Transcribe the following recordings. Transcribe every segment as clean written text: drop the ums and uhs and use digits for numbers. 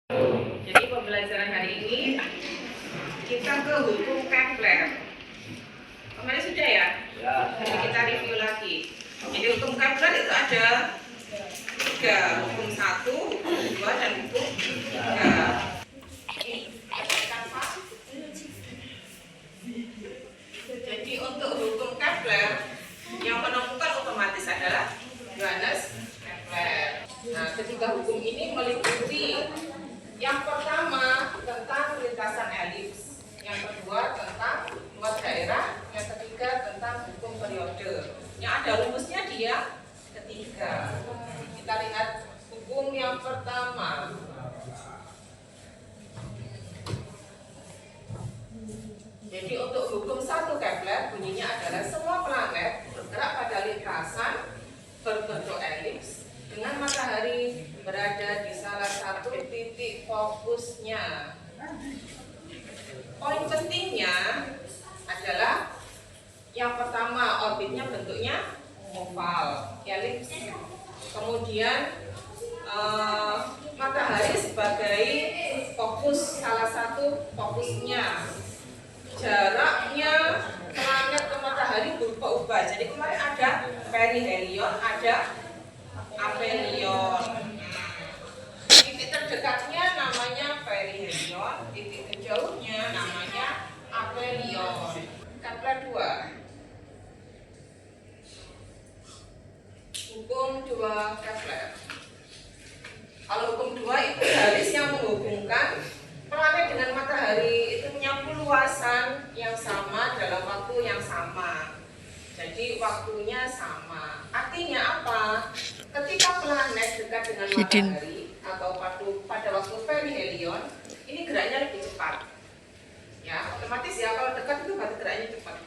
Jadi pembelajaran hari ini kita ke hukum Kepler. Kemarin sudah ya? Jadi kita review lagi. Jadi hukum Kepler itu ada 3, hukum 1, hukum 2, dan hukum 3. Jadi untuk hukum Kepler yang menemukan otomatis adalah Johannes Kepler. Nah, ketiga hukum ini meliputi yang pertama tentang lintasan elips, yang kedua tentang luas daerah, yang ketiga tentang hukum periode. Yang ada rumusnya dia ketiga. Kita lihat hukum yang pertama. Jadi untuk hukum 1 Kepler bunyinya adalah semua planet bergerak pada lintasan berbentuk elips dengan matahari berada di salah satu titik fokusnya. Poin pentingnya adalah yang pertama, orbitnya bentuknya oval, elips. Kemudian matahari sebagai fokus, salah satu fokusnya. Jaraknya planet ke matahari berubah-ubah. Jadi kemarin ada perihelion, ada aphelion. Titik terdekatnya namanya perihelion, titik terjauhnya namanya aphelion. Kepler 2. Hukum 2 Kepler. Kalau hukum 2 itu garis yang menghubungkan planet dengan matahari itu punya luasan yang sama dalam waktu yang sama. Jadi waktunya sama. Artinya apa? Ketika planet dekat dengan matahari atau pada waktu perihelion, ini geraknya lebih cepat. Ya, otomatis ya kalau dekat itu berarti geraknya cepat.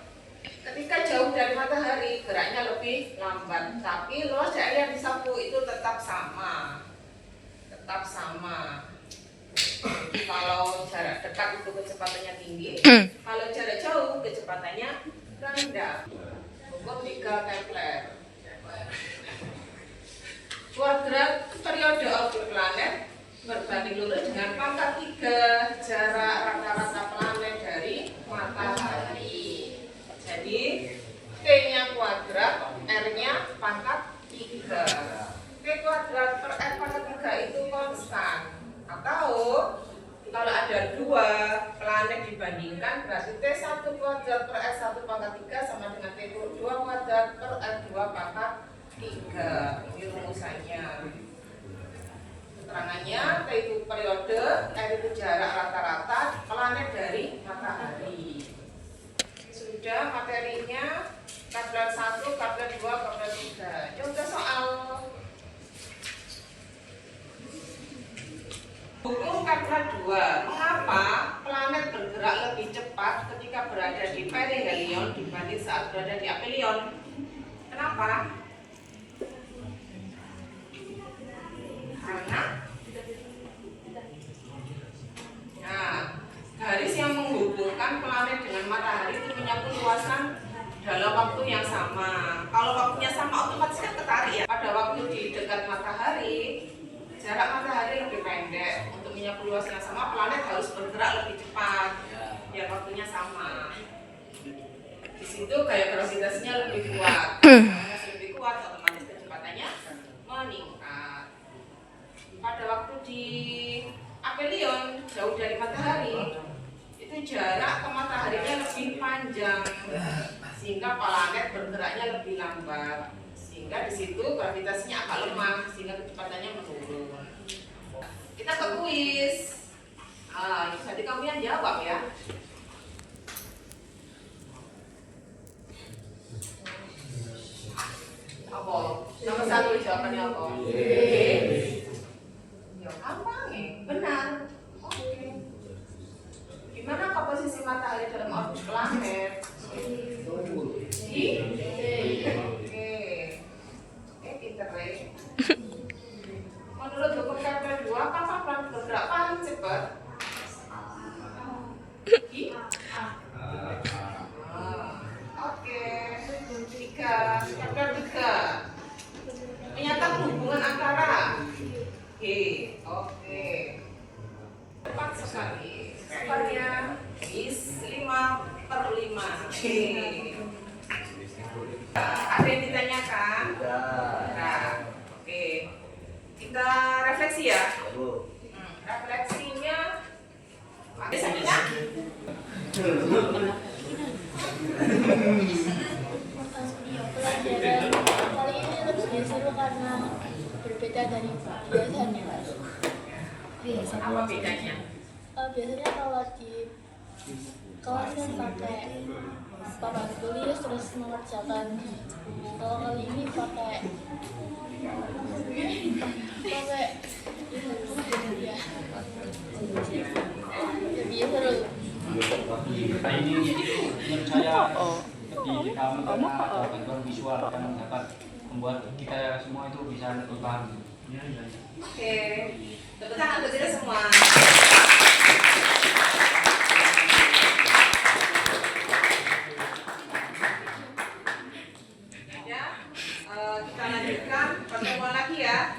Ketika jauh dari matahari, geraknya lebih lambat. Tapi luas daerah yang disapu itu tetap sama. Tetap sama. Kalau jarak dekat itu kecepatannya tinggi, kalau jarak jauh kecepatannya rendah. Hukum 3 Kepler. Kuadrat periode orbit planet berbanding lurus dengan pangkat 3 jarak rata-rata planet dari matahari. Jadi T-nya kuadrat, R-nya pangkat 3. T kuadrat per R pangkat 3 itu konstan. Atau kalau ada 2 planet dibandingkan, berarti T1 kuadrat per R1 pangkat 3 sama dengan T2 kuadrat per R2 pangkat 3. Ini rumusannya. Keterangannya, T itu periode, R itu jarak rata-rata planet dari matahari. Sudah materinya Kepler 1, Kepler 2, Kepler 3. Contoh soal. Hukum Kepler 2, mengapa planet bergerak lebih cepat ketika berada di perihelion dibanding saat berada di aphelion? Kenapa? Karena garis yang menghubungkan planet dengan matahari itu punya luasan dalam waktu yang sama. Kalau waktunya sama otomatis kan ketarik ya. Pada waktu di dekat matahari, jarak matahari lebih pendek. Untuk menyapu luas yang sama, planet harus bergerak lebih cepat biar waktunya sama. Di situ gaya gravitasinya lebih kuat. Karena lebih kuat, otomatis kecepatannya meningkat. Pada waktu di aphelion, jauh dari matahari, itu jarak ke mataharinya lebih panjang, sehingga planet bergeraknya lebih lambat. Sehingga di situ gravitasinya agak lemah, sehingga kecepatannya menurun. Kita ke kuis. Jadi kamu yang jawab ya. Apa? Nomor 1 jawabannya apa? Ya gampang ya, benar. Oke. Gimana komposisi matahari dalam orbit planet? Menurut hukum Kepler 2, kapan planet bergerak paling cepat? Oke. 3. Kepler 3 menyatakan hubungan antara Oke. Oke. Ada yang ditanyakan? Nah, oke. Kita refleksi ya. Refleksinya biasanya pelajaran kali ini lebih seru karena berbeda dari biasanya. apa bedanya? Biasanya kalau di kelas kan pakai papan tulis terus mengerjakan. Kalau kali ini pakai ya lebih seru. Nah, ini menurut saya lebih kami karena ada bantuan visual yang dapat membuat kita semua itu bisa lebih paham. Oke. Tepuk tangan untuk kita semua. Ya, kita lanjutkan pertemuan lagi ya.